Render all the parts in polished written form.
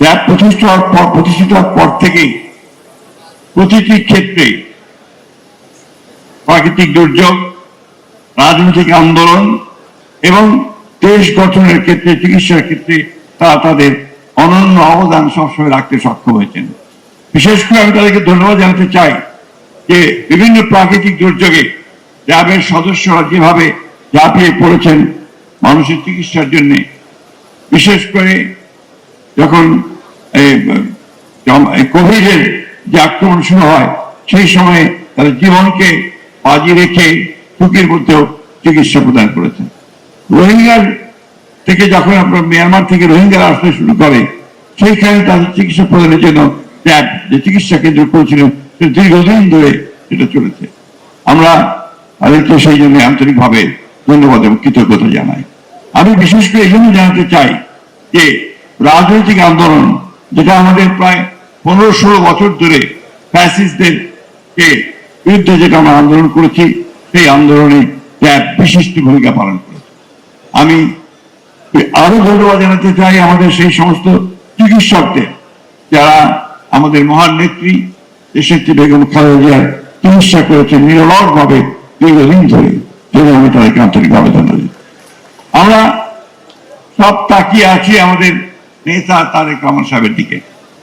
RAB প্রতিষ্ঠিত পর থেকেই প্রতিটি ক্ষেত্রে প্রাকৃতিক দুর্যোগ, রাজনৈতিক আন্দোলন এবং দেশ গঠনের ক্ষেত্রে, চিকিৎসার ক্ষেত্রে তারা তাদের অনন্য অবদান সবসময় রাখতে সক্ষম হয়েছেন। বিশেষ করে আমি তাদেরকে ধন্যবাদ জানাতে চাই যে বিভিন্ন প্রাকৃতিক দুর্যোগে র্যাবের সদস্যরা যেভাবে ঝাঁপিয়ে পড়েছেন মানুষের চিকিৎসার জন্য। বিশেষ করে যখন কোভিডের যে আক্রমণ শুরু হয় সেই সময় তাদের জীবনকে বাজি রেখে ঝুঁকির মধ্যেও চিকিৎসা প্রদান করেছেন। রোহিঙ্গার থেকে যখন আপনার মিয়ানমার থেকে রোহিঙ্গারা আসতে শুরু করে সেইখানে তাদের চিকিৎসা প্রদানের জন্য র্যাব যে চিকিৎসা কেন্দ্র করেছিলেন দীর্ঘদিন ধরে সেটা চলেছে। আমরা তাদেরকে সেই জন্য আন্তরিকভাবে ধন্যবাদ এবং কৃতজ্ঞতা জানাই। আমি বিশেষ করে এই জন্য জানাতে চাই যে রাজনৈতিক আন্দোলন যেটা আমাদের প্রায় 15-16 বছর ধরে ফ্যাসিস্টদের বিরুদ্ধে যেটা আমরা আন্দোলন করেছি সেই আন্দোলনে র্যাব বিশিষ্ট ভূমিকা পালন করেছে। আমি আরো ধন্যবাদ জানাতে চাই আমাদের সেই সমস্ত চিকিৎসকদের যারা আমাদের মহান নেত্রী দেশনেত্রী বেগম খালেদা জিয়ার চিকিৎসা করেছেন নিরলস ভাবে দীর্ঘদিন ধরে। আমি তাদেরকে আন্তরিকভাবে ধন্যবাদ। আমরা সব তাকিয়ে আছি আমাদের নেতা তারেক রহমান সাহেবের দিকে,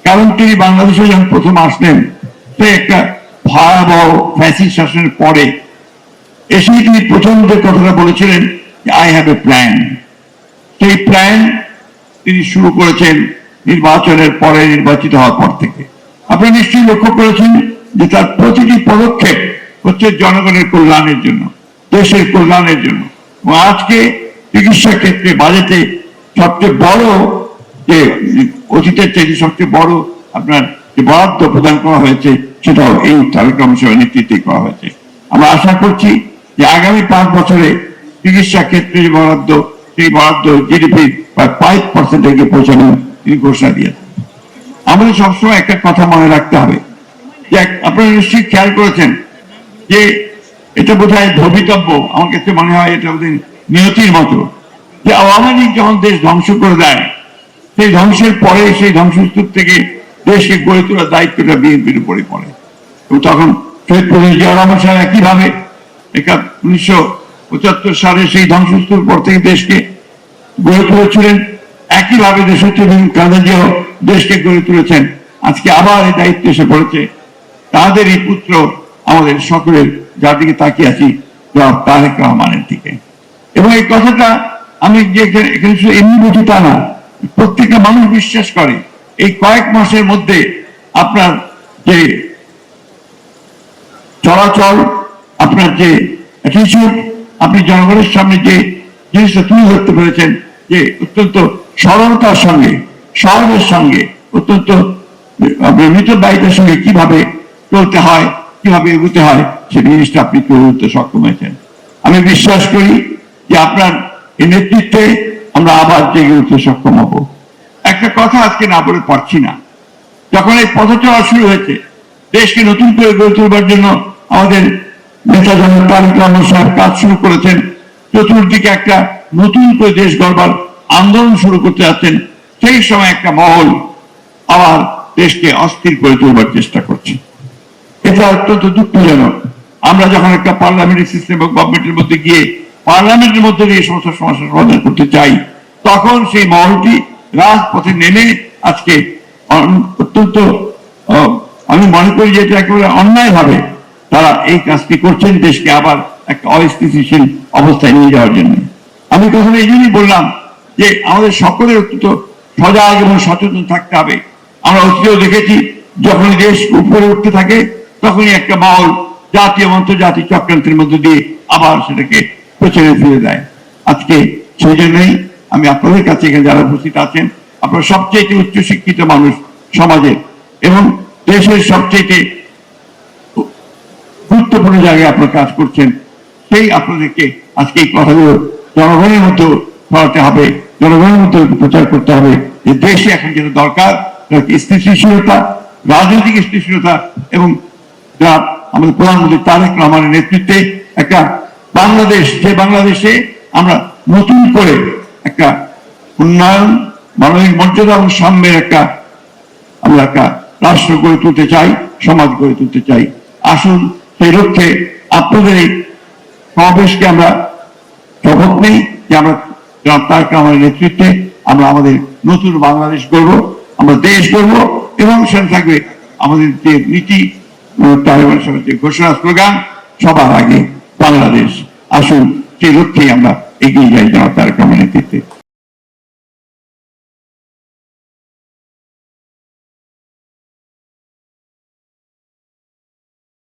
কারণ তিনি বাংলাদেশে যখন প্রথম আসলেন সে একটা ভয়াবহ ফ্যাসিস্ট শাসনের পরে এসেই তিনি প্রথম যে কথাটা বলেছিলেন যে আই হ্যাভ এ প্ল্যান। সেই প্ল্যান তিনি শুরু করেছেন নির্বাচনের পরে, নির্বাচিত হওয়ার পর থেকে। আপনি নিশ্চয়ই লক্ষ্য করেছেন যে তার প্রতিটি পদক্ষেপ হচ্ছে জনগণের কল্যাণের জন্য, দেশের কল্যাণের জন্য। এবং আজকে চিকিৎসা ক্ষেত্রে বাজেটে সবচেয়ে বড় যে অতীতের চাইতে সবচেয়ে বড় আপনার যে বরাদ্দ প্রদান করা হয়েছে সেটাও এই তারেক রহমান সাহেবের নেতৃত্বে করা হয়েছে। আমরা আশা করছি যে আগামী 5 বছরে চিকিৎসা ক্ষেত্রে যে বরাদ্দ সেই বরাদ্দ জিডিপির প্রায় 5% পৌঁছানোর তিনি ঘোষণা দিয়েছেন। আমাদের সবসময় একটা কথা মনে রাখতে হবে যে আপনারা নিশ্চয়ই খেয়াল করেছেন যে এটা বোধহয় ভবিতব্য, আমার কাছে মনে হয় এটা বোধহয় নিয়তির মতো, যে আওয়ামী লীগ যখন দেশ ধ্বংস করে দেয় সেই ধ্বংসের পরে সেই ধ্বংসস্তূপ থেকে দেশকে গড়ে তোলার দায়িত্বটা বিএনপির উপরে পড়ে। এবং তখন শহীদ প্রেসিডেন্ট জিয়া রহমান সাহেব একইভাবে 1975 সালে সেই ধ্বংসস্তূপের পর থেকে দেশকে গড়ে তুলেছিলেন, একইভাবে দেশনেত্রী বেগম খালেদা জিয়াও দেশকে গড়ে তুলেছেন। আজকে আবার এই দায়িত্ব এসে পড়েছে তাদেরই পুত্র আমাদের সকলের, যার দিকে তাকিয়ে আছি তারেক রহমানের দিকে। এবং এই কথাটা আমি যে এখানে শুধু এমনি বলছি তা না, প্রত্যেকটা মানুষ বিশ্বাস করে এই কয়েক মাসের মধ্যে আপনার যে চলাচল, আপনার যে অ্যাটিটিউড, আপনি জনগণের সামনে যে জিনিসটা তুলে ধরতে পেরেছেন যে অত্যন্ত সরলতার সঙ্গে, সহজের সঙ্গে, অত্যন্ত মিতব্যয়িতার সঙ্গে কিভাবে চলতে হয়, কিভাবে এগোতে হয় সে জিনিসটা আপনি তুলে ধরতে সক্ষম হয়েছেন। আমি বিশ্বাস করি যে আপনার এই নেতৃত্বে আমরা আবার জেগে উঠতে সক্ষম হব। একটা কথা আজকে না বলে পারছি না, যখন এই পথচলা শুরু হয়েছে দেশকে নতুন করে গড়ে তোলবার জন্য আমাদের নেতা জনাব তারেক রহমান সাহেব কাজ শুরু করেছেন, চতুর্দিকে একটা নতুন করে দেশ গড়বার আন্দোলন শুরু করতে যাচ্ছেন, সেই সময় একটা মহল আবার দেশকে অস্থির করে তোলবার চেষ্টা করছে। এটা অত্যন্ত দুঃখজনক। আমরা যখন একটা পার্লামেন্টারি সিস্টেম এবং গভর্নমেন্টের মধ্যে গিয়ে পার্লামেন্টের মধ্যে দিয়ে সমস্ত সমস্যার সমাধান করতে চাই, তখন সেই মহলটি রাজপথে নেমে আজকে অত্যন্ত, আমি মনে করি যে এটা একেবারে অন্যায় ভাবে তারা এই কাজটি করছেন, দেশকে আবার একটা অস্থিতিশীল অবস্থায় নিয়ে যাওয়ার জন্য। আমি তখন এই জন্যই বললাম যে আমাদের সকলের অত্যন্ত সজাগ এবং সচেতন থাকতে হবে। আমরা অতীতেও দেখেছি যখনই দেশ উপরে উঠতে থাকে তখনই একটা মহল জাতীয় এবং আন্তর্জাতিক চক্রান্তের মধ্যে দিয়ে আবার সেটাকে পেছনে ফিরে দেয়। আজকে সেই জন্যই আমি আপনাদের কাছে এখানে যারা উপস্থিত আছেন, আপনারা সবচেয়ে উচ্চ শিক্ষিত মানুষ সমাজের এবং দেশের সবচেয়ে গুরুত্বপূর্ণ জায়গায় আপনারা কাজ করছেন, সেই আপনাদেরকে আজকে এই কথাগুলো জনগণের মধ্যে ছড়াতে হবে, জনগণের মধ্যে প্রচার করতে হবে যে দেশে এখন যেটা দরকার স্থিতিশীলতা, রাজনৈতিক স্থিতিশীলতা এবং যা আমাদের প্রধানমন্ত্রী তারেক রহমানের নেতৃত্বে একটা বাংলাদেশ, যে বাংলাদেশে আমরা নতুন করে একটা উন্নয়ন, মানবিক মর্যাদা এবং সাম্যের একটা আমরা একটা রাষ্ট্র গড়ে তুলতে চাই, সমাজ গড়ে তুলতে চাই। আসুন সেই লক্ষ্যে আপনাদের এই সমাবেশকে আমরা শপথ নেই যে আমরা তারেক রহমানের নেতৃত্বে আমরা আমাদের নতুন বাংলাদেশ গড়ব, আমরা দেশ গড়ব, এবং সেখানে থাকবে আমাদের যে নীতি তালেবান সমেত যে ঘোষণা স্লোগান সবার আগে বাংলাদেশ। আসুন সেই লক্ষ্যে আমরা এগিয়ে যাই জনাব তারেক রহমানের নেতৃত্বে।